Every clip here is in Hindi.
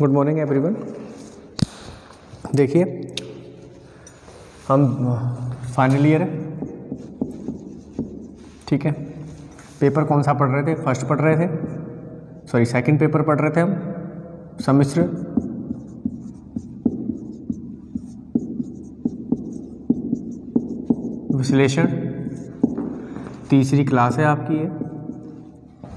Good morning everyone. देखिए हम फाइनल ईयर है, ठीक है। पेपर कौन सा पढ़ रहे थे? फर्स्ट पढ़ रहे थे, सॉरी सेकंड पेपर पढ़ रहे थे हम, सम्मिश्र विश्लेषण। तीसरी क्लास है आपकी ये,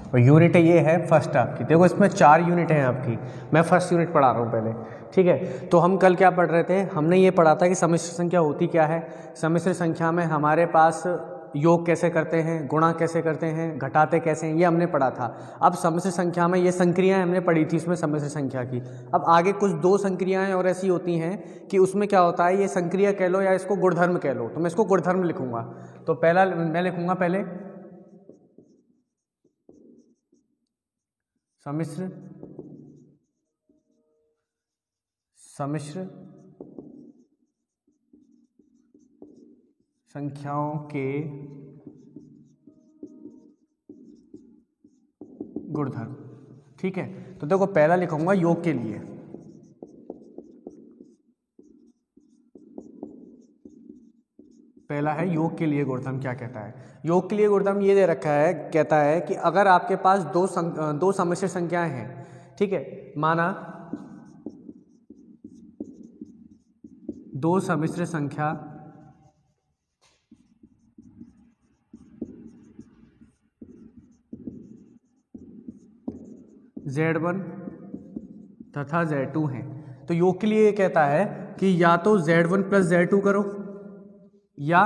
और यूनिट ये है फर्स्ट आपकी। देखो इसमें 4 यूनिट हैं आपकी, मैं फर्स्ट यूनिट पढ़ा रहा हूँ पहले, ठीक है। तो हम कल क्या पढ़ रहे थे? हमने ये पढ़ा था कि सम्मिश्र संख्या होती क्या है। सम्मिश्र संख्या में हमारे पास योग कैसे करते हैं, गुणा कैसे करते हैं, घटाते कैसे हैं, ये हमने पढ़ा था। अब सम्मिश्र संख्या में ये संक्रियाएं हमने पढ़ी थी इसमें सम्मिश्र संख्या की। अब आगे कुछ 2 संक्रियाएं और ऐसी होती हैं कि उसमें क्या होता है, ये संक्रिया कह लो या इसको गुणधर्म कह लो, तो मैं इसको गुणधर्म लिखूंगा। तो पहला मैं लिखूंगा पहले सम्मिश्र संख्याओं के गुणधर्म, ठीक है। तो देखो पहला लिखूंगा योग के लिए, पहला है योग के लिए गुणधर्म क्या कहता है। योग के लिए गुणधर्म ये दे रखा है, कहता है कि अगर आपके पास दो सम्मिश्र संख्याएं हैं, ठीक है, माना 2 सम्मिश्र संख्या Z1 तथा Z2 हैं, तो योग के लिए ये कहता है कि या तो Z1 प्लस Z2 करो या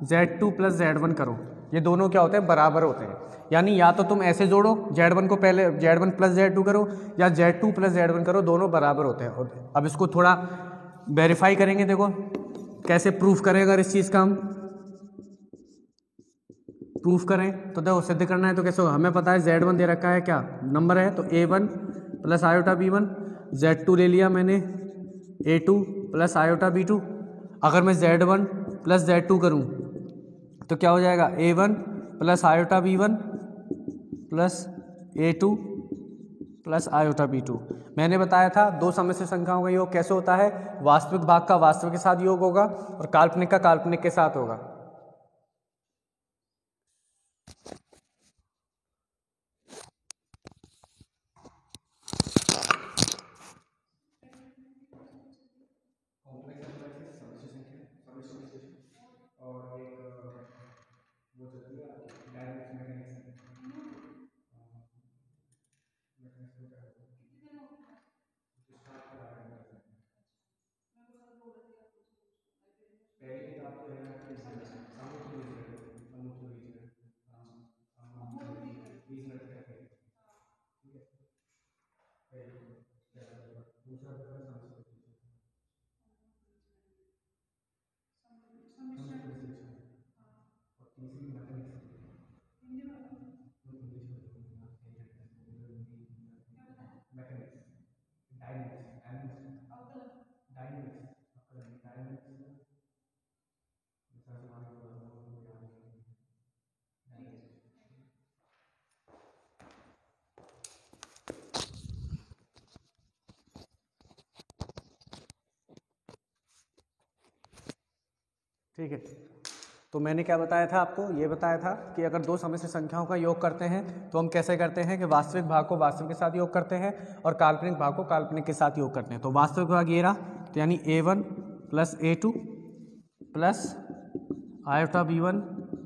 Z2 प्लस Z1 करो। ये दोनों क्या होते हैं? बराबर होते हैं। यानी या तो तुम ऐसे जोड़ो, Z1 को पहले Z1 प्लस Z2 करो या Z2 प्लस Z1 करो, दोनों बराबर होते हैं। अब इसको थोड़ा वेरीफाई करेंगे। देखो कैसे प्रूफ करें, अगर इस चीज़ का हम प्रूफ करें तो देखो सिद्ध करना है तो कैसे होगा। हमें पता है Z1 दे रखा है, क्या नंबर है, तो A1 plus iota B1, Z2 ले लिया मैंने A2 प्लस आयोटा B2। अगर मैं Z1 प्लस Z2 करूं तो क्या हो जाएगा? A1 plus iota B1 plus A2 plus iota B2। मैंने बताया था 2 सम्मिश्र संख्याओं का योग कैसे होता है, वास्तविक भाग का वास्तविक के साथ योग होगा और काल्पनिक का काल्पनिक के साथ होगा। और एक वो चलती है डायनेमिक्स मैकेनिक्स पहली किताब तो है आपकी समुद्र रीजनल ठीक है। दूसरा पेपर और तीसरी ठीक है। तो मैंने क्या बताया था आपको? ये बताया था कि अगर 2 सम्मिश्र संख्याओं का योग करते हैं तो हम कैसे करते हैं कि वास्तविक भाग को वास्तविक के साथ योग करते हैं और काल्पनिक भाग को काल्पनिक के साथ योग करते हैं। तो वास्तविक भाग ये रहा, तो यानी A1 plus A2 plus iota B1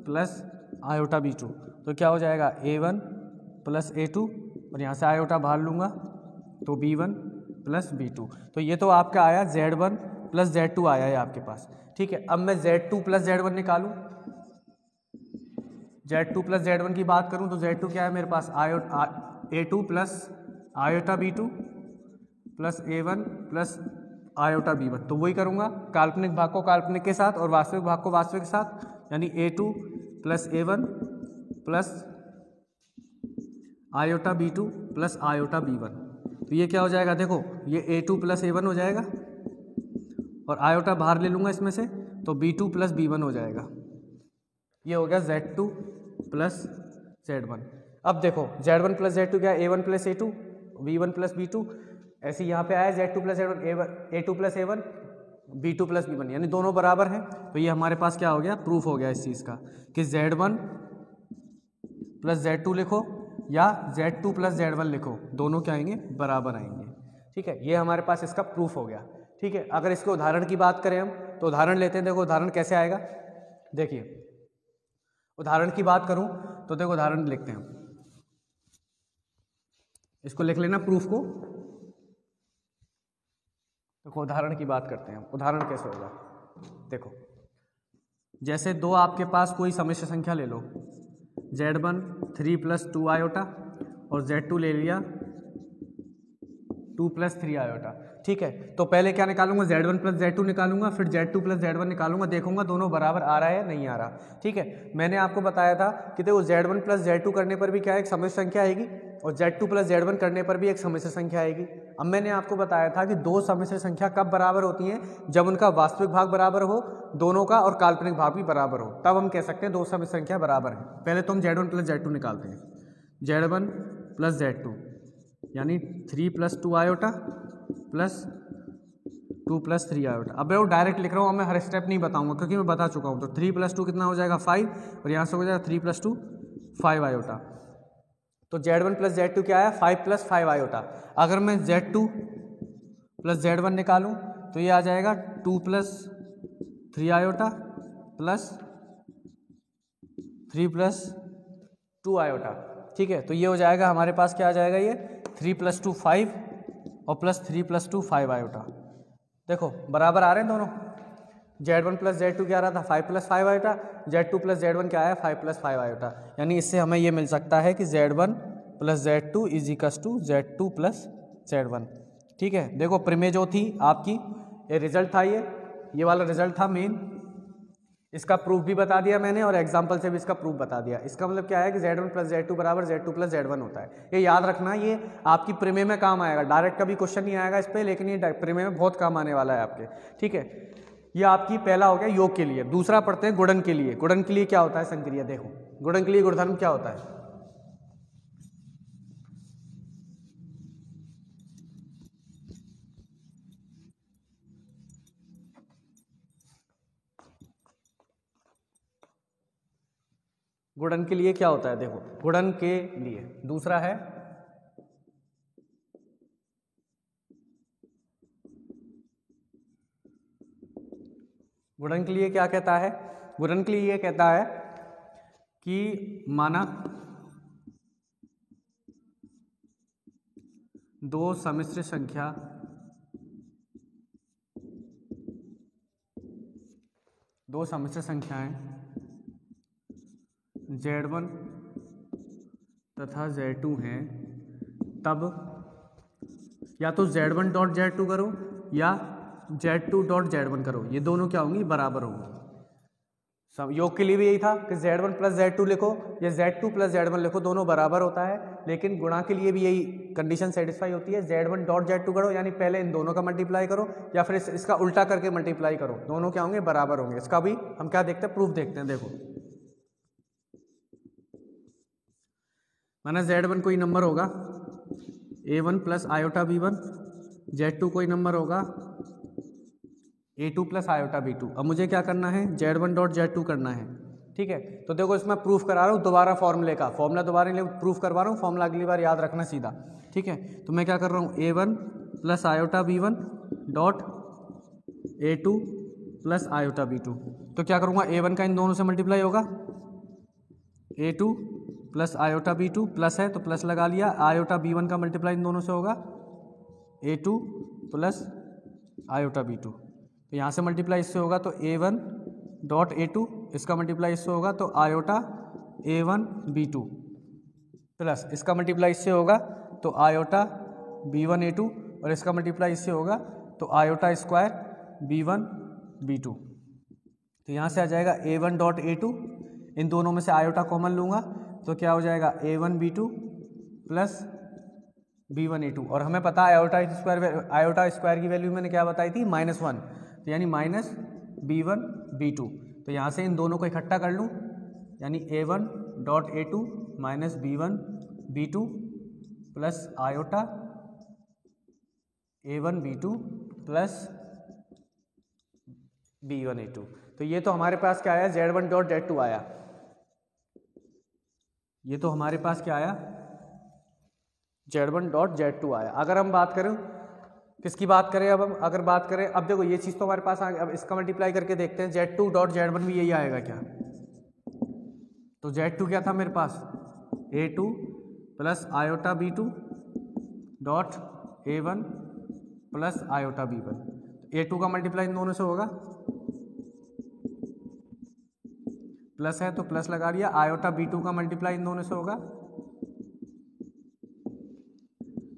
plus iota B2, तो क्या हो जाएगा? A1 प्लस A2 और यहाँ से आयोटा बाहर लूँगा तो B1 प्लस B2। तो ये तो आपका आया Z1 प्लस Z2 आया है आपके पास, ठीक है। अब मैं Z2 प्लस Z1 निकालूं, Z2 प्लस Z1 की बात करूं तो Z2 क्या है मेरे पास? A2 plus iota B2 plus A1 plus iota B1। तो वही करूंगा, काल्पनिक भाग को काल्पनिक के साथ और वास्तविक भाग को वास्तविक के साथ, यानी A2 plus A1 plus iota B2 plus iota B1। तो ये क्या हो जाएगा? देखो ये A2 प्लस A1 हो जाएगा और आयोटा बाहर ले लूँगा इसमें से, तो B2 प्लस B1 हो जाएगा। ये हो गया Z2 प्लस Z1। अब देखो Z1 प्लस Z2 क्या है? A1 plus A2, B1 plus B2। ऐसे यहाँ पे आया Z2 plus A2 plus A1 B2 plus B1, यानी दोनों बराबर हैं। तो ये हमारे पास क्या हो गया, प्रूफ हो गया इस चीज़ का कि Z1 प्लस Z2 लिखो या Z2 प्लस Z1 लिखो, दोनों क्या आएंगे, बराबर आएंगे। ठीक है, ये हमारे पास इसका प्रूफ हो गया। ठीक है, अगर इसके उदाहरण की बात करें हम तो उदाहरण लेते हैं। देखो उदाहरण कैसे आएगा, देखिए उदाहरण की बात करूं तो देखो उदाहरण लिखते हैं, इसको लिख लेना प्रूफ को। देखो उदाहरण की बात करते हैं, उदाहरण कैसे होगा। देखो जैसे दो आपके पास कोई सम्मिश्र संख्या ले लो, Z1 3 प्लस 2 आयोटा और Z2 ले लिया 2 प्लस 3 आयोटा। ठीक है, तो पहले क्या निकालूंगा, Z1 प्लस Z2 निकालूंगा, फिर Z2 प्लस Z1 निकालूंगा, देखूंगा दोनों बराबर आ रहा है या नहीं आ रहा। ठीक है, मैंने आपको बताया था कि देखो Z1 प्लस Z2 करने पर भी क्या एक सम्मिश्र संख्या आएगी और Z2 प्लस Z1 करने पर भी एक सम्मिश्र संख्या आएगी। अब मैंने आपको बताया था कि दो सम्मिश्र संख्या कब बराबर होती हैं, जब उनका वास्तविक भाग बराबर हो दोनों का और काल्पनिक भाग भी बराबर हो, तब हम कह सकते हैं दो सम्मिश्र संख्या बराबर है। पहले तो हम Z1 प्लस Z2 निकालते हैं, Z1 प्लस Z2 यानी 3 plus 2 iota plus 2 plus 3 iota. अब मैं वो डायरेक्ट लिख रहा हूँ, मैं हर स्टेप नहीं बताऊंगा क्योंकि मैं बता चुका हूँ। तो 3 प्लस 2 कितना हो जाएगा 5 और यहाँ से हो जाएगा 3 प्लस 2 5 आयोटा। तो Z1 प्लस Z2 क्या है, 5 प्लस 5 आयोटा। अगर मैं Z2 प्लस Z1 निकालूं तो ये आ जाएगा 2 plus 3 iota plus 3 plus 2 iota. ठीक है, तो ये हो जाएगा हमारे पास, क्या आ जाएगा, ये 3 प्लस 2 5 और प्लस 3 प्लस 2 5 आयोटा। देखो बराबर आ रहे हैं दोनों। Z1 प्लस Z2 क्या आ रहा था 5 plus 5 iota, Z2 plus Z1 क्या है 5 प्लस 5 आयोटा। यानी इससे हमें ये मिल सकता है कि Z1 plus Z2 is equals to Z2 plus Z1। ठीक है, देखो प्रमेय जो थी आपकी, ये रिजल्ट था, ये वाला रिजल्ट था मेन, इसका प्रूफ भी बता दिया मैंने और एग्जाम्पल से भी इसका प्रूफ बता दिया। इसका मतलब क्या है कि Z1 प्लस Z2 बराबर Z2 प्लस Z1 होता है। ये याद रखना, ये आपकी प्रमेय में काम आएगा, डायरेक्ट कभी क्वेश्चन नहीं आएगा इस पर, लेकिन ये प्रमेय में बहुत काम आने वाला है आपके। ठीक है, ये आपकी पहला हो गया योग के लिए। दूसरा पढ़ते हैं गुणन के लिए। गुणन के लिए क्या होता है संक्रिया, देखो गुणन के लिए गुणधर्म क्या होता है। गुणन के लिए क्या होता है, देखो गुणन के लिए दूसरा है गुणन के लिए क्या कहता है, गुणन के लिए ये कहता है कि माना दो सम्मिश्र संख्या संख्याएं Z1 तथा Z2 हैं, तब या तो Z1 डॉट Z2 करो या Z2 डॉट Z1 करो, ये दोनों क्या होंगी, बराबर होंगी। सब योग के लिए भी यही था कि Z1 प्लस Z2 लिखो या Z2 प्लस Z1 लिखो, दोनों बराबर होता है। लेकिन गुणा के लिए भी यही कंडीशन सेटिस्फाई होती है, Z1 डॉट Z2 करो, यानी पहले इन दोनों का मल्टीप्लाई करो या फिर इसका उल्टा करके मल्टीप्लाई करो, दोनों क्या होंगे, बराबर होंगे। इसका भी हम क्या देखते हैं, प्रूफ देखते हैं। देखो माना Z1 कोई नंबर होगा A1 plus iota B1, Z2 कोई नंबर होगा A2 प्लस आयोटा B2। अब मुझे क्या करना है, Z1 डॉट Z2 करना है। ठीक है, तो देखो इसमें प्रूफ करा रहा हूँ दोबारा फॉर्मूले का, फॉर्मूला दोबारा प्रूफ करवा रहा हूँ, फॉर्मूला अगली बार याद रखना सीधा। ठीक है, तो मैं क्या कर रहा हूँ, A1 plus iota B1 dot A2 plus iota B2। तो क्या करूँगा, A1 का इन दोनों से मल्टीप्लाई होगा, A2 plus iota B2 plus है तो प्लस लगा लिया, आयोटा B1 का मल्टीप्लाई इन दोनों से होगा A2 प्लस आयोटा B2। तो यहाँ से मल्टीप्लाई इससे होगा तो A1 डॉट A2, इसका मल्टीप्लाई इससे होगा तो आयोटा A1 B2 प्लस इसका मल्टीप्लाई इससे होगा तो आयोटा B1 A2 और इसका मल्टीप्लाई इससे होगा तो आयोटा स्क्वायर B1 B2। तो यहाँ से आ जाएगा A1 डॉट A2, इन दोनों में से आयोटा कॉमन लूँगा तो क्या हो जाएगा A1 B2 plus B1 A2। और हमें पता है आयोटा स्क्वायर की वैल्यू मैंने क्या बताई थी, -1, तो यानी माइनस B1 B2। तो यहाँ से इन दोनों को इकट्ठा कर लूँ, यानी A1 dot A2 minus B1 B2 plus iota A1 B2 plus B1 A2। तो ये तो हमारे पास क्या आया, Z1 डॉट Z2 आया। ये तो हमारे पास क्या आया, Z1 डॉट Z2 आया। अगर हम बात करें किसकी बात करें, अब हम अगर बात करें, अब देखो ये चीज़ तो हमारे पास आ गई। अब इसका मल्टीप्लाई करके देखते हैं, Z2 डॉट Z1 भी यही आएगा क्या। तो Z2 क्या था मेरे पास, A2 plus iota B2 dot A1 plus iota B1। A2 का मल्टीप्लाई इन दोनों से होगा, प्लस है तो प्लस लगा दिया। आयोटा B2 का मल्टीप्लाई इन दोनों से होगा,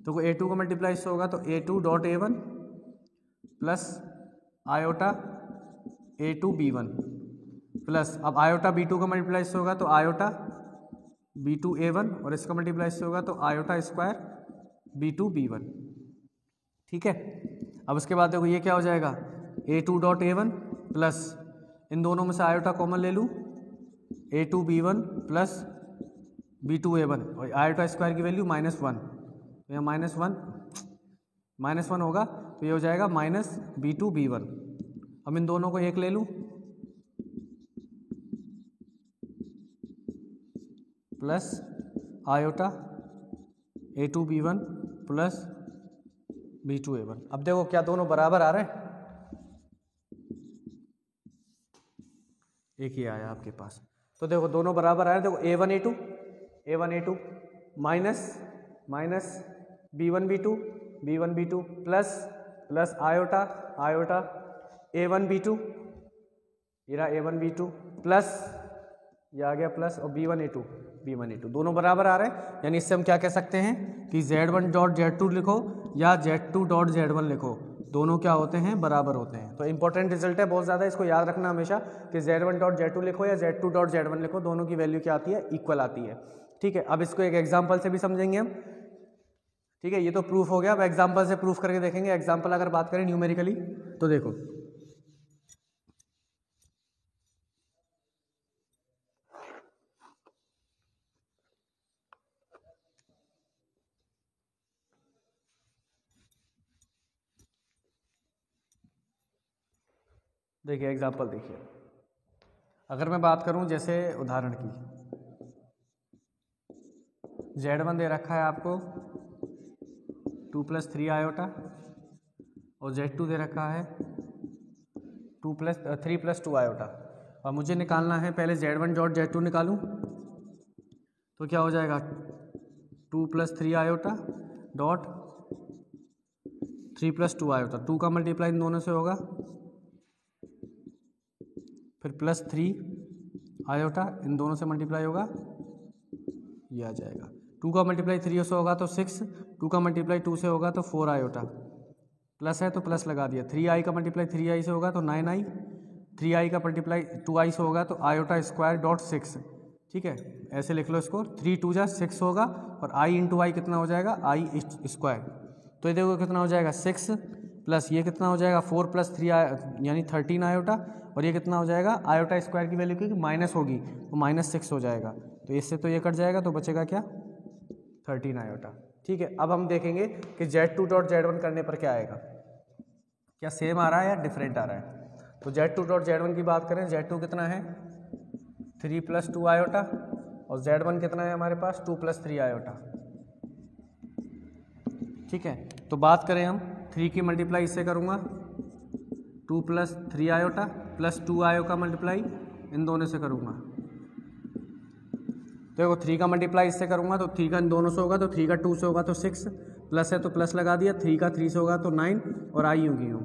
तो A2 का मल्टीप्लाई इससे होगा, तो A2 dot A1 plus iota A2 B1 plus, अब आयोटा B2 का मल्टीप्लाई इससे होगा तो आयोटा B2 A1, और इसका मल्टीप्लाई इससे होगा तो आयोटा स्क्वायर B2 B1। ठीक है, अब उसके बाद देखो ये क्या हो जाएगा, A2 डॉट A1 प्लस, इन दोनों में से आयोटा कॉमन ले लूँ, A2 B1 plus B2 A1, और आयोटा स्क्वायर की वैल्यू -1, तो यह -1 होगा, तो ये हो जाएगा माइनस B2 B1। अब इन दोनों को एक ले लूँ, plus iota A2 B1 plus B2 A1। अब देखो क्या दोनों बराबर आ रहे हैं, एक ही आया आपके पास। तो देखो दोनों बराबर आए, देखो A1 A2 minus B1 B2 plus iota A1 B2, ये रहा A1 B2 प्लस, ये आ गया प्लस, और B1 A2 दोनों बराबर आ रहे हैं। यानी इससे हम क्या कह सकते हैं कि Z1 डॉट Z2 लिखो या Z2 डॉट Z1 लिखो, दोनों क्या होते हैं, बराबर होते हैं। तो इंपॉर्टेंट रिजल्ट है बहुत ज़्यादा, इसको याद रखना हमेशा कि Z1 डॉट Z2 लिखो या Z2 डॉट Z1 लिखो, दोनों की वैल्यू क्या आती है, इक्वल आती है। ठीक है, अब इसको एक एग्जाम्पल से भी समझेंगे हम। ठीक है, ये तो प्रूफ हो गया, अब एग्जाम्पल से प्रूफ करके देखेंगे। एग्जाम्पल अगर बात करें न्यूमेरिकली, तो देखो देखिए एग्जाम्पल देखिए, अगर मैं बात करूं जैसे उदाहरण की, Z1 दे रखा है आपको 2 + 3 आयोटा, और Z2 दे रखा है 3 + 2 आयोटा। और मुझे निकालना है, पहले Z1 डॉट Z2 निकालूं, तो क्या हो जाएगा, 2 + 3 आयोटा डॉट 3 + 2 आयोटा। 2 का मल्टीप्लाई इन दोनों से होगा, फिर प्लस 3 आयोटा इन दोनों से मल्टीप्लाई होगा, ये आ जाएगा। 2 का मल्टीप्लाई 3 से होगा तो 6, 2 का मल्टीप्लाई 2 से होगा तो 4 आयोटा, प्लस है तो प्लस लगा दिया। 3i का मल्टीप्लाई 3i से होगा तो 9i, 3i का मल्टीप्लाई 2i से होगा तो आयोटा स्क्वायर डॉट 6। ठीक है, ऐसे लिख लो इसको, 3 2 जा 6 होगा, और i इंटू आई कितना हो जाएगा, i स्क्वायर। तो ये देखो कितना हो जाएगा 6, प्लस ये कितना हो जाएगा 4 + 3 यानी 13 आयोटा, और ये कितना हो जाएगा, आयोटा स्क्वायर की वैल्यू क्योंकि माइनस होगी तो -6 हो जाएगा, तो इससे तो ये कट जाएगा, तो बचेगा क्या, 13 आयोटा। ठीक है, अब हम देखेंगे कि Z2 डॉट Z1 करने पर क्या आएगा, क्या सेम आ रहा है या डिफरेंट आ रहा है। तो Z2 डॉट Z1 की बात करें, Z2 कितना है 3 + 2 आयोटा, और Z1 कितना है हमारे पास 2 + 3 आयोटा। ठीक है, तो बात करें हम 3 की मल्टीप्लाई इससे करूँगा, 2 + 3 आयोटा प्लस 2 आयो का मल्टीप्लाई इन दोनों से करूँगा। देखो 3 का मल्टीप्लाई इससे करूँगा तो 3 का इन दोनों से होगा, तो 3 का 2 से होगा तो 6, प्लस है तो प्लस लगा दिया, 3 का 3 से होगा तो 9, और आई यूँ की यूँ,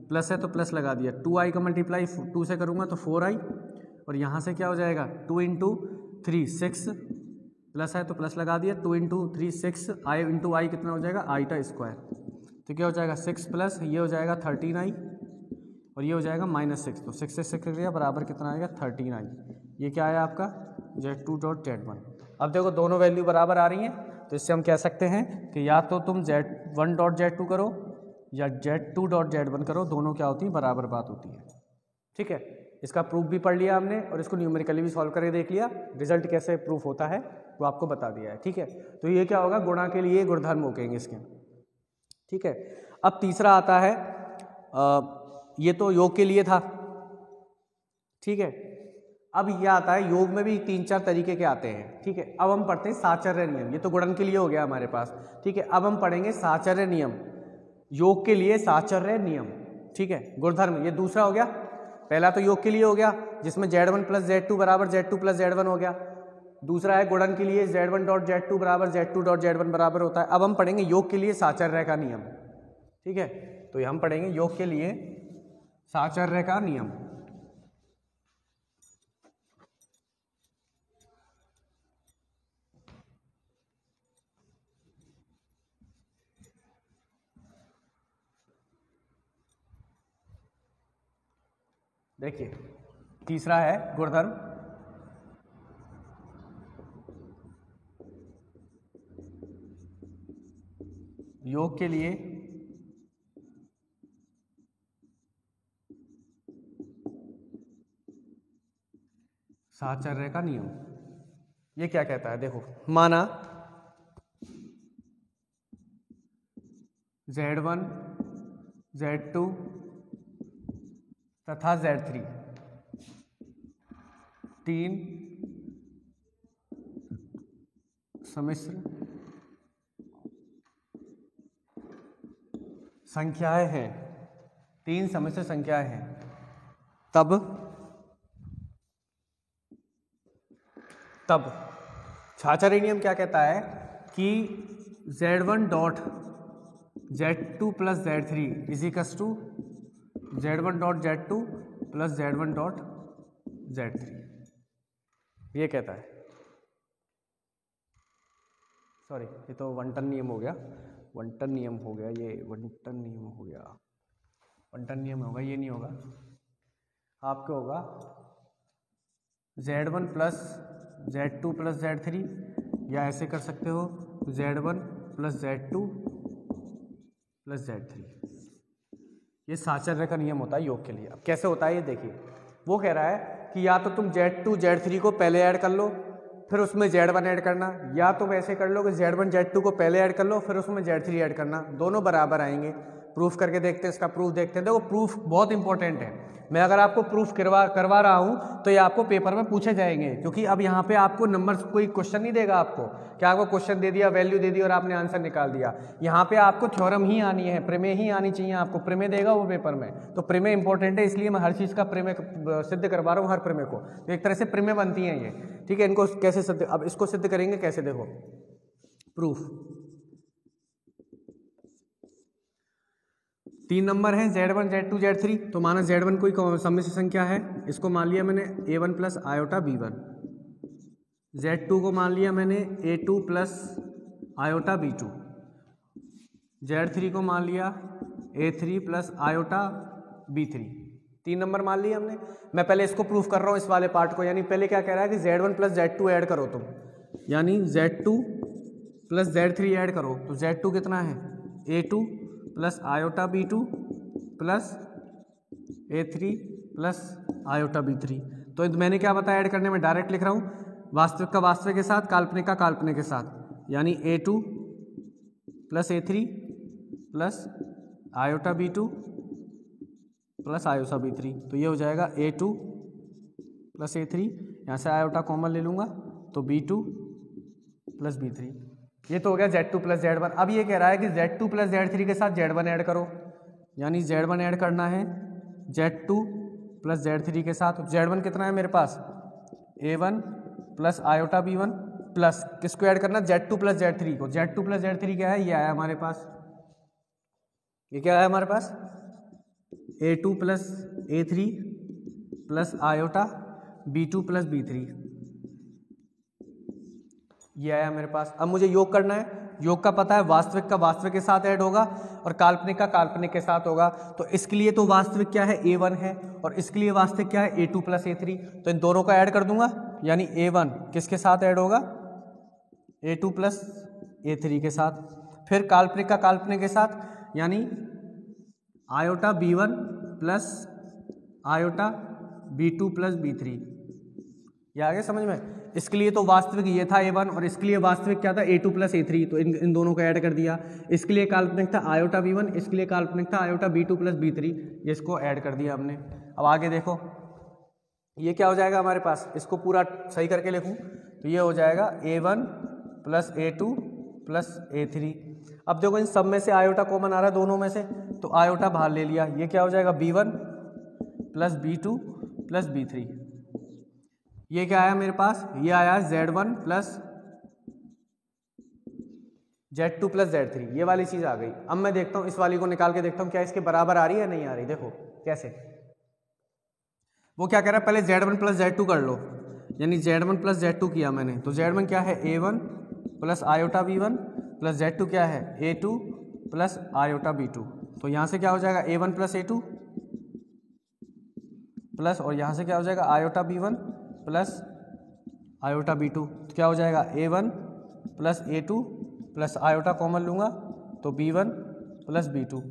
प्लस है तो प्लस लगा दिया। 2i का मल्टीप्लाई 2 से करूँगा तो 4i, और यहाँ से क्या हो जाएगा 2 × 3 6, प्लस है तो प्लस लगा दिया, 2 × 3 6, i × i कितना हो जाएगा, आईटा स्क्वायर। तो क्या हो जाएगा 6 प्लस ये हो जाएगा 13i, और ये हो जाएगा -6, तो 6 से 6 कर दिया, बराबर कितना आएगा 13i। ये क्या आया आपका Z2 डॉट Z1। अब देखो दोनों वैल्यू बराबर आ रही हैं, तो इससे हम कह सकते हैं कि या तो तुम Z1 डॉट Z2 करो या Z2 डॉट Z1 करो, दोनों क्या होती है, बराबर बात होती है। ठीक है, इसका प्रूफ भी पढ़ लिया हमने, और इसको न्यूमेरिकली भी सॉल्व करके देख लिया, रिजल्ट कैसे प्रूफ होता है वो आपको बता दिया है। ठीक है, तो ये क्या होगा, गुणा के लिए गुणधर्म हो गएंगे इसके। ठीक है, अब तीसरा आता है, ये तो योग के लिए था, ठीक है। अब ये आता है, योग में भी 3-4 तरीके के आते हैं, ठीक है। अब हम पढ़ते हैं साचर्य नियम, ये तो गुणन के लिए हो गया हमारे पास, ठीक है। अब हम पढ़ेंगे साचर्य नियम, योग के लिए साचर्य नियम, ठीक है। गुणधर्म ये दूसरा हो गया, पहला तो योग के लिए हो गया जिसमें Z1 + Z2 बराबर Z2 + Z1 हो गया। दूसरा है गुणन के लिए Z1.Z2 बराबर Z2.Z1 बराबर होता है। अब हम पढ़ेंगे योग के लिए साचर्य का नियम, ठीक है। तो हम पढ़ेंगे योग के लिए साचर्य का नियम। देखिए तीसरा है गुणधर्म, योग के लिए साचर्य का नियम। ये क्या कहता है, देखो माना Z1, Z2 तथा Z3 तीन सम्मिश्र संख्याएं हैं, तीन सम्मिश्र संख्याएं हैं, तब साचर्य नियम क्या कहता है कि Z1.Z2 + Z3 = Z1.Z2 + Z1.Z3, ये कहता है। सॉरी, ये तो वंटन नियम हो गया, वंटन नियम हो गया, ये वंटन नियम हो गया, वंटन नियम होगा, ये नहीं होगा, आपको होगा Z1 + Z2 + Z3, या ऐसे कर सकते हो Z1 + Z2 + Z3। ये साचर्य का नियम होता है योग के लिए। अब कैसे होता है ये देखिए, वो कह रहा है कि या तो तुम Z2 Z3 को पहले ऐड कर लो फिर उसमें Z1 ऐड करना, या तुम ऐसे कर लो कि Z1 Z2 को पहले ऐड कर लो फिर उसमें Z3 ऐड करना, दोनों बराबर आएंगे। प्रूफ करके देखते हैं, इसका प्रूफ देखते हैं। देखो प्रूफ बहुत इंपॉर्टेंट है, मैं अगर आपको प्रूफ करवा रहा हूँ तो ये आपको पेपर में पूछे जाएंगे, क्योंकि अब यहाँ पे आपको नंबर, कोई क्वेश्चन नहीं देगा आपको कि आपको क्वेश्चन दे दिया, वैल्यू दे दी और आपने आंसर निकाल दिया। यहाँ पे आपको थ्योरम ही आनी है, प्रमेय ही आनी चाहिए आपको, प्रमेय देगा वो पेपर में, तो प्रमेय इंपॉर्टेंट है, इसलिए मैं हर चीज़ का प्रमेय सिद्ध करवा रहा हूँ, हर प्रमेय को। तो एक तरह से प्रमेय बनती हैं ये, ठीक है। इनको कैसे सिद्ध, अब इसको सिद्ध करेंगे कैसे, देखो प्रूफ 3 नंबर हैं Z1 Z2 Z3, तो माना Z1 कोई सम्मिश्र संख्या है, इसको मान लिया मैंने A1 + iB1, Z2 को मान लिया मैंने A2 + iB2, Z3 को मान लिया A3 + iB3, 3 नंबर मान लिए हमने। मैं पहले इसको प्रूफ कर रहा हूँ, इस वाले पार्ट को, यानी पहले क्या कह रहा है कि Z1 + Z2 ऐड करो तुम, यानी Z2 + Z3 ऐड करो, तो Z2 कितना है A2 + iB2 + A3 + iB3। तो मैंने क्या बताया ऐड करने में, डायरेक्ट लिख रहा हूँ, वास्तविक का वास्तविक के साथ, काल्पनिक का काल्पनिक के साथ, यानी A2 + A3 + iB2 + iB3, तो ये हो जाएगा A2 + A3, यहाँ से आयोटा कॉमन ले लूँगा तो B2 + B3, ये तो हो गया Z2 + Z1। अब ये कह रहा है कि Z2 + Z3 के साथ Z1 ऐड करो, यानी Z1 ऐड करना है Z2 + Z3 के साथ। Z1 कितना है मेरे पास A1 + iB1 प्लस किसको ऐड करना, Z2 + Z3 को। Z2 + Z3 क्या है, ये आया हमारे पास, ये क्या आया हमारे पास A2 + A3 + iB2 + B3, ये आया मेरे पास। अब मुझे योग करना है, योग का पता है वास्तविक का वास्तविक के साथ ऐड होगा और काल्पनिक का काल्पनिक के साथ होगा। तो इसके लिए तो वास्तविक क्या है A1 है और इसके लिए वास्तविक क्या है A2 + A3, तो इन दोनों का ऐड कर दूंगा, यानी A1 किसके साथ ऐड होगा A2 + A3 के साथ, फिर काल्पनिक का काल्पनिक के साथ, यानी iB1 + iB2 + B3, ये आ गया समझ में। इसके लिए तो वास्तविक ये था a1 और इसके लिए वास्तविक क्या था a2 प्लस a3, तो इन दोनों को ऐड कर दिया। इसके लिए काल्पनिक था आयोटा b1, इसके लिए काल्पनिक था आयोटा b2 प्लस b3, इसको ऐड कर दिया हमने। अब आगे देखो ये क्या हो जाएगा हमारे पास, इसको पूरा सही करके लिखूँ तो ये हो जाएगा a1 plus a2 plus a3। अब देखो इन सब में से आयोटा कॉमन आ रहा है दोनों में से, तो आयोटा बाहर ले लिया, ये क्या हो जाएगा b1 plus b2 plus b3। ये क्या आया मेरे पास, ये आया z1 plus z2 plus z3, ये वाली चीज़ आ गई। अब मैं देखता हूँ इस वाली को निकाल के देखता हूँ क्या इसके बराबर आ रही है या नहीं आ रही। देखो कैसे, वो क्या कह रहा है, पहले z1 प्लस z2 कर लो, यानी z1 प्लस z2 किया मैंने, तो z1 क्या है a1 plus iota b1 plus z2 क्या है a2 प्लस आयोटा b2। तो यहाँ से क्या हो जाएगा a1 प्लस a2 प्लस, और यहाँ से क्या हो जाएगा iota b1 plus iota b2, तो क्या हो जाएगा a1 plus a2 plus iota common लूँगा तो b1 प्लस b2।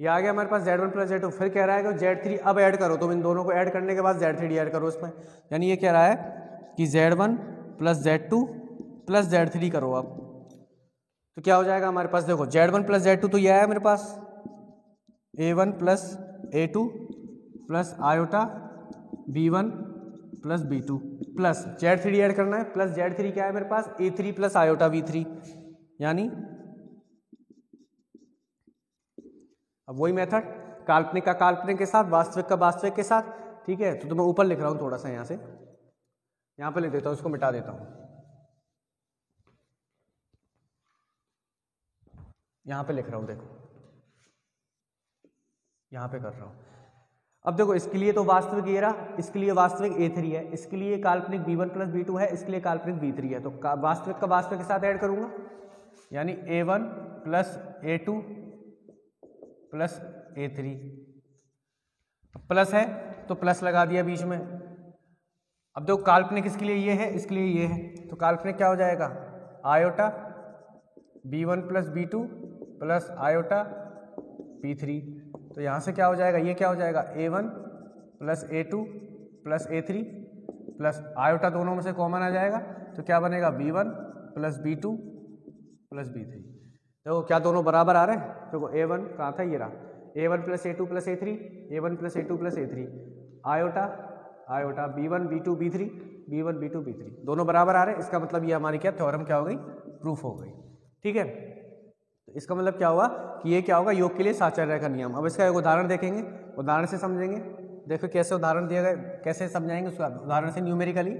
ये आ गया हमारे पास z1 प्लस z2। फिर कह रहा है कि z3 अब ऐड करो, तो इन दोनों को ऐड करने के बाद z3 ऐड करो इसमें, यानी ये कह रहा है कि z1 plus z2 plus z3 करो अब, तो क्या हो जाएगा हमारे पास, देखो z1 प्लस z2 तो ये आया मेरे पास a1 plus a2 plus iota b1 plus b2 plus z3 add करना है, प्लस z3 क्या है मेरे पास a3 प्लस आयोटा b3, यानी अब वही मेथड काल्पनिक का काल्पनिक के साथ, वास्तविक का वास्तविक के साथ। ठीक है, तो मैं ऊपर लिख रहा हूँ थोड़ा सा, यहाँ से यहाँ पे लिख देता हूँ, इसको मिटा देता हूँ, यहाँ पे लिख रहा हूँ, देखो यहाँ पे कर रहा हूँ। अब देखो इसके लिए तो वास्तविक ये रहा, इसके लिए वास्तविक a3 है, इसके लिए काल्पनिक b1 प्लस b2 है, इसके लिए काल्पनिक b3 है, तो वास्तविक का वास्तविक के साथ ऐड करूंगा, यानी a1 plus a2 plus a3, plus है तो प्लस लगा दिया बीच में। अब देखो काल्पनिक इसके लिए ये है, इसके लिए ये है, तो काल्पनिक क्या हो जाएगा iota b1 plus b2 plus iota b3, तो यहाँ से क्या हो जाएगा, ये क्या हो जाएगा a1 plus a2 plus a3 plus iota दोनों में से कॉमन आ जाएगा, तो क्या बनेगा b1 plus b2 plus b3। देखो क्या दोनों बराबर आ रहे हैं, देखो a1 कहाँ था, ये रहा a1 plus a2 plus a3, a1 plus a2 plus a3, iota iota b1 b2 b3 b1 b2 b3 दोनों बराबर आ रहे हैं। इसका मतलब ये हमारी क्या थ्योरम क्या हो गई, प्रूफ हो गई। ठीक है, तो इसका मतलब क्या हुआ कि ये क्या होगा, योग के लिए साहचर्य का नियम। अब इसका एक उदाहरण देखेंगे, उदाहरण से समझेंगे। देखो कैसे उदाहरण दिया गया, कैसे समझाएंगे उसका उदाहरण से न्यूमेरिकली।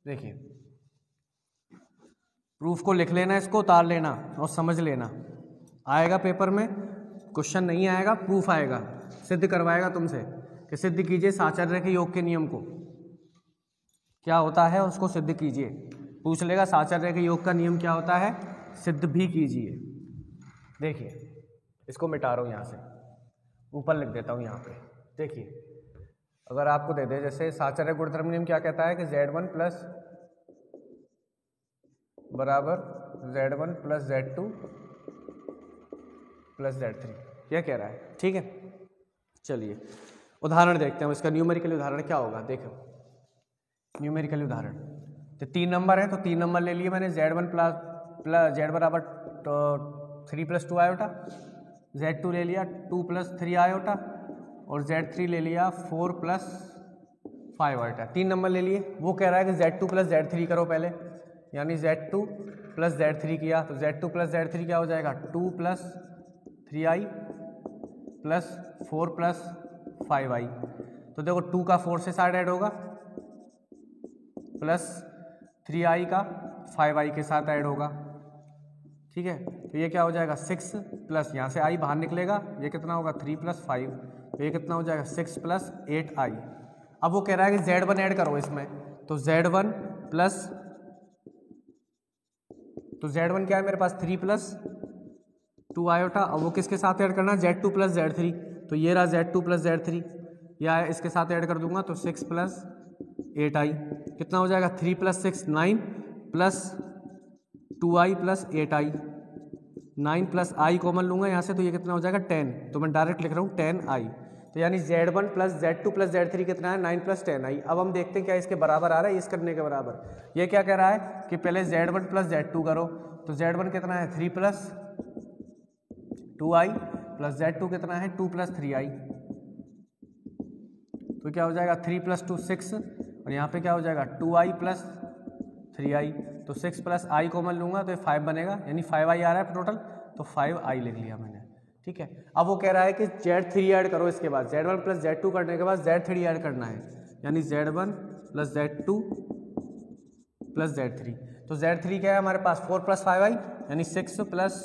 देखिए प्रूफ को लिख लेना, इसको उतार लेना और समझ लेना, आएगा पेपर में, क्वेश्चन नहीं आएगा प्रूफ आएगा, सिद्ध करवाएगा तुमसे कि सिद्ध कीजिए साहचर्य के योग के नियम को, क्या होता है उसको सिद्ध कीजिए। पूछ लेगा साहचर्य के योग का नियम क्या होता है, सिद्ध भी कीजिए। देखिए इसको मिटा रहा हूँ, यहाँ से ऊपर लिख देता हूँ यहाँ पे। देखिए अगर आपको दे दे जैसे साहचर्य गुणधर्म नियम क्या कहता है कि z1 प्लस बराबर z1 plus z2 plus z3, यह कह रहा है। ठीक है, चलिए उदाहरण देखते हैं इसका, न्यूमेरिकल उदाहरण क्या होगा। देखो न्यूमेरिकल उदाहरण, तो 3 नंबर है, तो 3 नंबर ले लिए मैंने, z1 प्लस z बराबर 3 प्लस 2 आयोटा, z2 ले लिया 2 प्लस 3 आयोटा, और z3 ले लिया 4 प्लस 5 आयोटा। 3 नंबर ले लिए। वो कह रहा है कि z2 प्लस z3 करो पहले, यानी z2 प्लस z3 किया, तो z2 प्लस z3 क्या हो जाएगा 2 plus 3i plus 4 plus 5i। तो देखो 2 का 4 से साइड ऐड होगा, प्लस 3i का 5i के साथ ऐड होगा। ठीक है, तो ये क्या हो जाएगा 6 प्लस, यहाँ से i बाहर निकलेगा, ये कितना होगा 3 प्लस 5, तो ये कितना हो जाएगा 6 प्लस 8i। अब वो कह रहा है कि z1 ऐड करो इसमें, तो z1 प्लस, तो z1 क्या है मेरे पास 3 प्लस 2 आयोटा, अब वो किसके साथ ऐड करना है z2 प्लस z3, तो ये रहा z2 प्लस z3, या इसके साथ ऐड कर दूंगा तो 6 प्लस 8i, कितना हो जाएगा 3 plus 6 9 plus 2i plus 8i, 9 plus i common लूंगा यहाँ से, तो ये कितना हो जाएगा 10, तो मैं डायरेक्ट लिख रहा हूँ 10i। तो यानी Z1 plus Z2 plus Z3 कितना है 9 प्लस 10 आई। अब हम देखते हैं क्या इसके बराबर आ रहा है, इस करने के बराबर। ये क्या कह रहा है कि पहले Z1 प्लस Z2 करो, तो Z1 कितना है 3 प्लस 2i प्लस Z2 कितना है 2 प्लस 3i। तो क्या हो जाएगा 3 प्लस 2 6 और यहाँ पे क्या हो जाएगा 2i प्लस 3i। तो 6 प्लस i कॉमन लूँगा तो ये 5 बनेगा, यानी 5i आ रहा है टोटल, तो 5i लिख लिया मैंने। ठीक है, अब वो कह रहा है कि Z3 ऐड करो इसके बाद, Z1 प्लस Z2 करने के बाद Z3 ऐड करना है, यानी Z1 plus Z2 plus Z3। तो Z3 क्या है हमारे पास 4 प्लस 5i, यानी 6 plus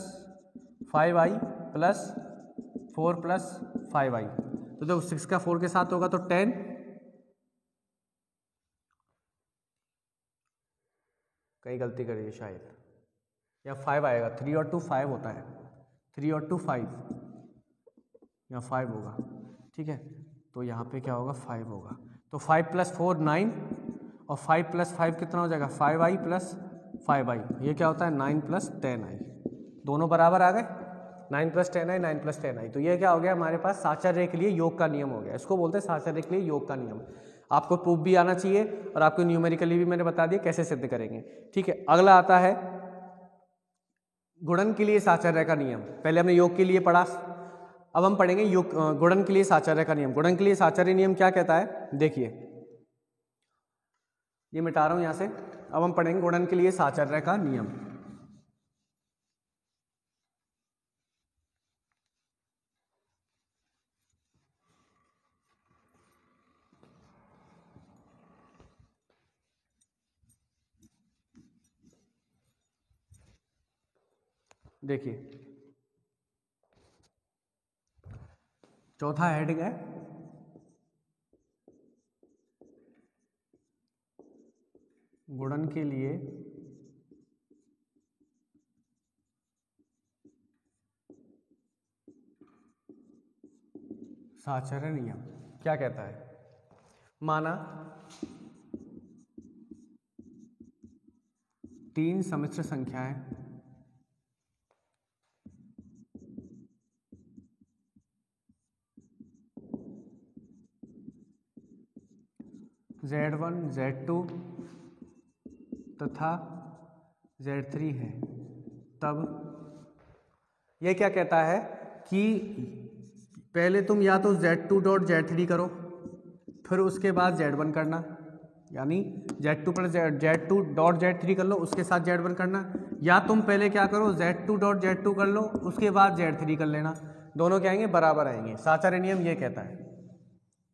5i plus 4 plus 5i। तो देखो 6 का 4 के साथ होगा तो 10, कहीं गलती करिए शायद, या 5 आएगा, 3 और 2 5 होता है, 3 और 2 5, या 5 होगा। ठीक है, तो यहाँ पे क्या होगा 5 होगा, तो 5 प्लस 4 9 और 5 प्लस 5 कितना हो जाएगा 5i प्लस 5i। ये क्या होता है 9 प्लस 10i, दोनों बराबर आ गए, 9 प्लस 10i 9 प्लस 10i। तो ये क्या हो गया हमारे पास साचर्य के लिए योग का नियम हो गया, इसको बोलते हैं साचर्य के लिए योग का नियम। आपको प्रूफ भी आना चाहिए और आपको न्यूमेरिकली भी मैंने बता दिया कैसे सिद्ध करेंगे। ठीक है, अगला आता है गुणन के लिए साचर्य का नियम। पहले हमने योग के लिए पढ़ा, अब हम पढ़ेंगे योग गुणन के लिए साचर्य का नियम। गुणन के लिए साचर्य नियम क्या कहता है, देखिए ये मिटा रहा हूं यहां से। अब हम पढ़ेंगे गुणन के लिए साचर्य का नियम। देखिए चौथा हेडिंग है गुणन के लिए साचर्य नियम। क्या कहता है, माना 3 सम्मिश्र संख्याएं Z1 Z2 तथा Z3 है, तब यह क्या कहता है कि पहले तुम या तो Z2 डॉट Z3 करो, फिर उसके बाद Z1 करना, यानी Z2 plus Z2 dot Z3 कर लो, उसके साथ Z1 करना, या तुम पहले क्या करो Z2 डॉट Z2 कर लो, उसके बाद Z3 कर लेना। दोनों क्या आएंगे, बराबर आएंगे। साचर्य नियम ये कहता है।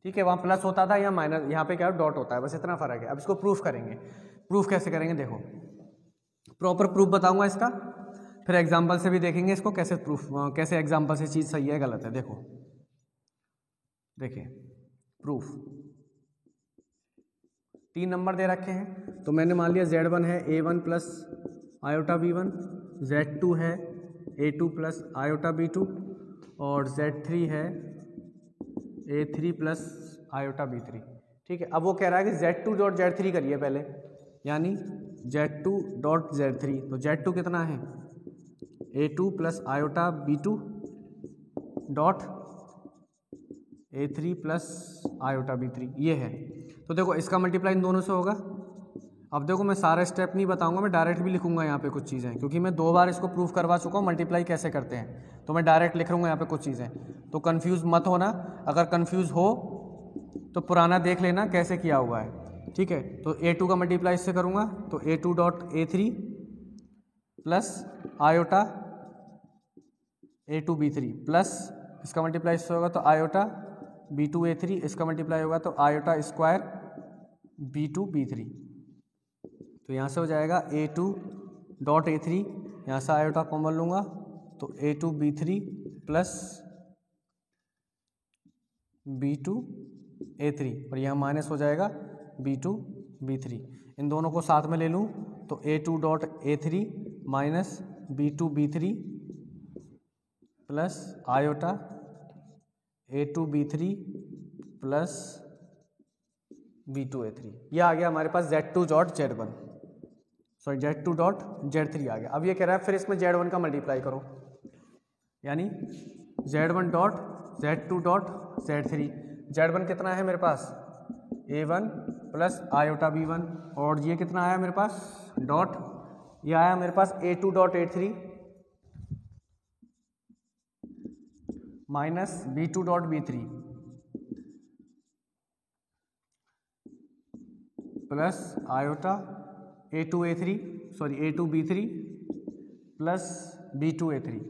ठीक है, वहाँ प्लस होता था, यहाँ माइनस, यहाँ पे क्या डॉट होता है, बस इतना फर्क है। अब इसको प्रूफ करेंगे। प्रूफ कैसे करेंगे, देखो प्रॉपर प्रूफ बताऊंगा इसका, फिर एग्जाम्पल से भी देखेंगे इसको कैसे प्रूफ, कैसे एग्जाम्पल से चीज़ सही है गलत है। देखो देखिए प्रूफ 3 नंबर दे रखे हैं, तो मैंने मान लिया Z1 है A1 plus iota B1, Z2 है A2 प्लस आयोटा B2 और Z3 है A3 प्लस आयोटा B3। ठीक है, अब वो कह रहा है कि Z2 डॉट Z3 करिए पहले, यानी Z2 डॉट Z3। तो Z2 कितना है A2 plus iota B2 dot A3 plus iota B3, ये है। तो देखो इसका मल्टीप्लाई इन दोनों से होगा। अब देखो मैं सारा स्टेप नहीं बताऊंगा, मैं डायरेक्ट भी लिखूंगा यहाँ पे कुछ चीज़ें, क्योंकि मैं 2 बार इसको प्रूफ करवा चुका हूँ मल्टीप्लाई कैसे करते हैं, तो मैं डायरेक्ट लिख लूँगा यहाँ पे कुछ चीज़ें। तो कंफ्यूज मत होना, अगर कंफ्यूज हो तो पुराना देख लेना कैसे किया हुआ है। ठीक है, तो A2 का मल्टीप्लाई इससे करूँगा, तो A2 dot A3 plus iota A2 B3 plus इसका मल्टीप्लाई इससे होगा तो आयोटा B2 A3, इसका मल्टीप्लाई होगा तो आयोटा स्क्वायर B2 B3। तो यहाँ से हो जाएगा A2 डॉट A3, यहाँ से आयोटा कॉमन लूँगा तो A2 B3 plus B2 A3 और यहाँ माइनस हो जाएगा B2 B3। इन दोनों को साथ में ले लूँ तो A2 dot A3 minus B2 B3 plus iota A2 B3 plus B2 A3। ये आ गया हमारे पास Z2 dot Z1, sorry Z2 dot Z3 आ गया। अब ये कह रहा है फिर इसमें Z1 का मल्टीप्लाई करो, यानी Z1 dot Z2 dot Z3। Z1 कितना है मेरे पास A1 प्लस आयोटा B1, और ये कितना आया मेरे पास डॉट, ये आया मेरे पास A2 dot A3 minus B2 dot B3 plus iota A2 A3 sorry A2 B3 plus B2 A3।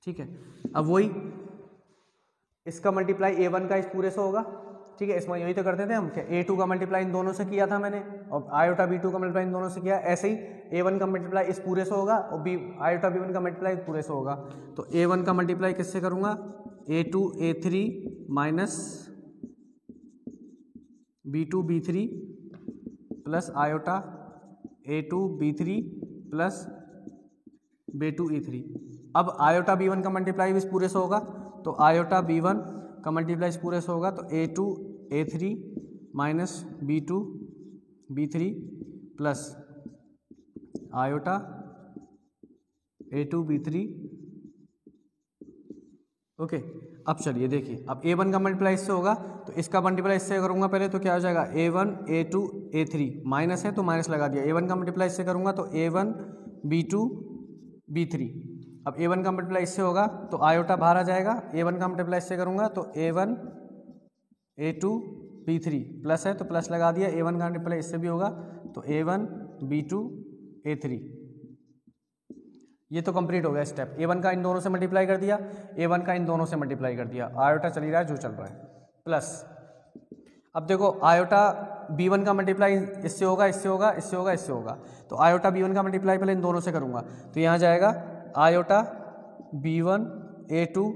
ठीक है, अब वही इसका मल्टीप्लाई A1 का इस पूरे से होगा। ठीक है, इसमें यही तो करते थे हम, क्या A2 का मल्टीप्लाई इन दोनों से किया था मैंने, और आयोटा B2 का मल्टीप्लाई इन दोनों से किया। ऐसे ही A1 का मल्टीप्लाई इस पूरे से होगा और आयोटा B1 का मल्टीप्लाई इस पूरे से होगा। तो A1 का मल्टीप्लाई किससे करूँगा A2 A3 minus B2 B3 plus iota A2 B3 plus B2 E3। अब आयोटा B1 का मल्टीप्लाई भी इस पूरे से होगा, तो आयोटा B1 का मल्टीप्लाई इस पूरे से होगा, तो A2 A3 minus B2 B3 plus iota A2 B3। Okay, अब चलिए देखिए, अब A1 का मल्टीप्लाई इससे होगा तो इसका मल्टीप्लाई इससे करूंगा पहले, तो क्या हो जाएगा A1 A2 A3 माइनस है तो माइनस लगा दिया। A1 का मल्टीप्लाई इससे करूंगा तो A1 B2 B3। अब A1 का मल्टीप्लाई इससे होगा तो आयोटा बाहर आ जाएगा। A1 का मल्टीप्लाई इससे करूंगा तो A1 A2 B3 प्लस है तो प्लस लगा दिया। A1 का मल्टीप्लाई इससे भी होगा तो A1 B2 A3। ये तो कंप्लीट हो गया स्टेप। A1 का इन दोनों से मल्टीप्लाई कर दिया, A1 का इन दोनों से मल्टीप्लाई कर दिया, आयोटा चल रहा है जो चल रहा है प्लस। अब देखो आयोटा B1 का मल्टीप्लाई इससे होगा, इससे होगा, इससे होगा, इससे होगा, तो आयोटा B1 का मल्टीप्लाई पहले इन दोनों से करूंगा तो यहाँ जाएगा iota B1 A2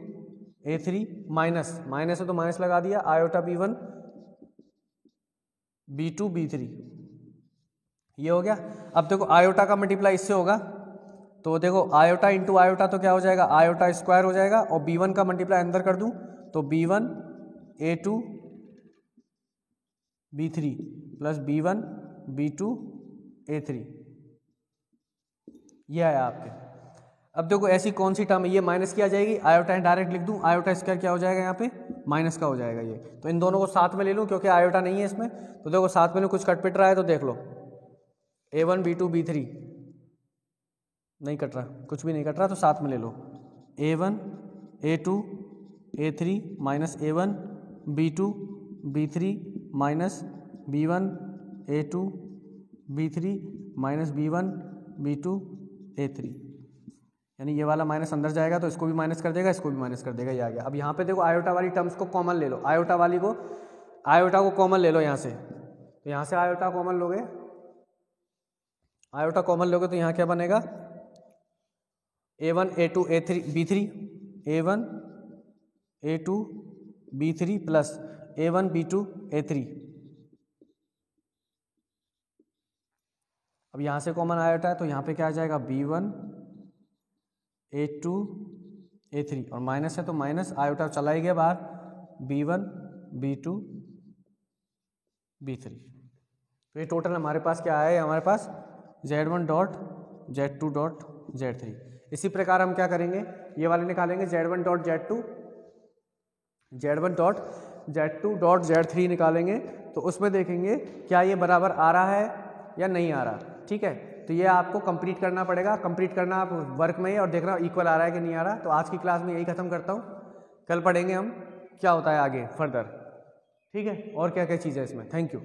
A3 minus, minus है तो माइनस लगा दिया, आयोटा B1 B2 B3। ये हो गया। अब देखो आयोटा का मल्टीप्लाई इससे होगा तो देखो आयोटा इंटू आयोटा तो क्या हो जाएगा आयोटा स्क्वायर हो जाएगा, और B1 का मल्टीप्लाई अंदर कर दूं तो B1 A2 B3 plus B1 B2 A3। ये आया आपके। अब देखो ऐसी कौन सी टर्म है, ये माइनस की आ जाएगी, आयोटा डायरेक्ट लिख दूं, आयोटा स्क्वायर क्या हो जाएगा यहाँ पे माइनस का हो जाएगा ये, तो इन दोनों को साथ में ले लूँ क्योंकि आयोटा नहीं है इसमें, तो देखो साथ में कुछ कट पिट रहा है तो देख लो A1 B2 B3 नहीं कट रहा, कुछ भी नहीं कट रहा, तो साथ में ले लो A1 A2 A3 minus A1 B2 B3 minus B1 A2 B3 minus B1 B2 A3। यानी ये वाला माइनस अंदर जाएगा तो इसको भी माइनस कर देगा, इसको भी माइनस कर देगा, ये आ गया। अब यहाँ पे देखो आयोटा वाली टर्म्स को कॉमन ले लो, आयोटा वाली को आयोटा को कॉमन ले लो यहाँ से, तो यहाँ से आयोटा कॉमन लोगे, आयोटा कॉमन लोगे तो यहाँ क्या बनेगा A1 A2 A3 B3 A1 A2 B3 plus A1 B2 A3। अब यहाँ से कॉमन आयोटा है तो यहाँ पे क्या आ जाएगा B1 A2 A3, और माइनस है तो माइनस, आयोटा चला ही गया बाहर, B1 B2 B3। तो ये टोटल हमारे पास क्या है, हमारे पास Z1 dot Z2 dot Z3। इसी प्रकार हम क्या करेंगे, ये वाले निकालेंगे Z1 dot Z2 Z1 dot Z2 dot Z3 निकालेंगे, तो उसमें देखेंगे क्या ये बराबर आ रहा है या नहीं आ रहा। ठीक है, तो ये आपको कंप्लीट करना पड़ेगा, कंप्लीट करना आप वर्क में ही, और देखना इक्वल आ रहा है कि नहीं आ रहा। तो आज की क्लास में यही खत्म करता हूँ, कल पढ़ेंगे हम क्या होता है आगे फर्दर। ठीक है, और क्या क्या चीज़ है इसमें। Thank you.